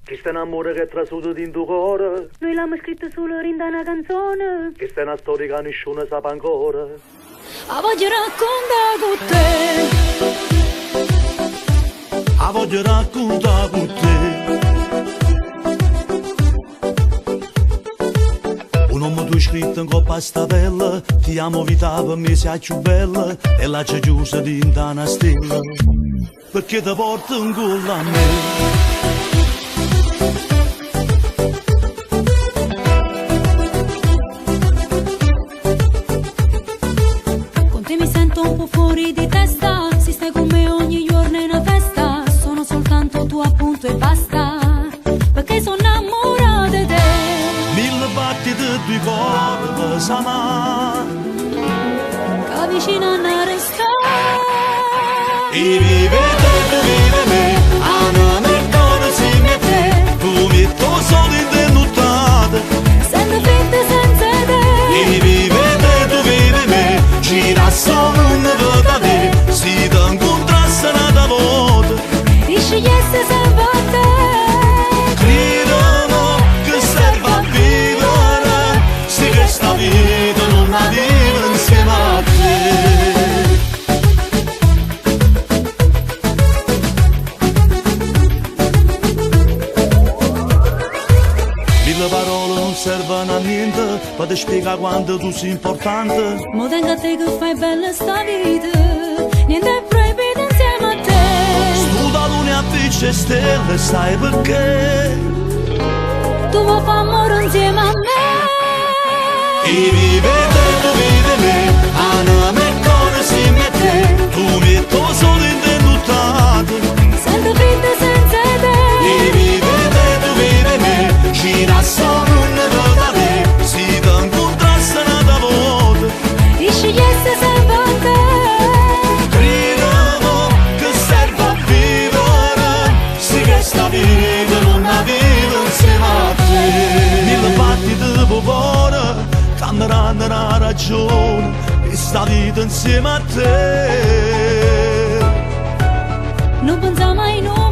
Questo è un amore che è trasuto in tuo cuore. Noi l'abbiamo scritto solo in una canzone. Questa è una storia che nessuno sa ancora. La voglio raccontare con te. La voglio raccontare con te. Un uomo tu scritto in coppa sta bella, ti amo vita per me sei più bella, e la c'è chiusa di una stella, perché ti porto in culo a me. Un po' fuori di testa, si stai con me ogni giorno in una festa. Sono soltanto tu appunto e basta, perché sono innamorata di te. Mille battite di cuore per s'amare, che vicino a una resta. E vive te, tu vive me, anima e cuore si mette, tu metto solo in te nottate, Sento freddo senza te. e vive te, tu vive me, gira solo una volta te, si ti incontrasse una volta, Ti scegliesse sempre a te. credono che serve a vivere, se questa vita non la vive insieme a te. Mille parole non servono a niente, per ti spiegare quanto tu sei importante. Mo tengo a te che fai bella sta vita, niente è proibito insieme a te. Studa luna a dice stelle, sai perché? Tu vuoi fare amore insieme a me. E vive te, tu vive me, anima e cuore si mette, tu metto solo in te nottate. Sento freddo senza te. E vive te, tu vive me, gira solo una volta te, si ti incontrasse una volta, Ti scegliesse sempre a te. credono che serve a vivere, se questa vita non la vive insieme a te. Mille battite di cuore canteranno una ragione, questa vita insieme a te. Non pensa mai noi.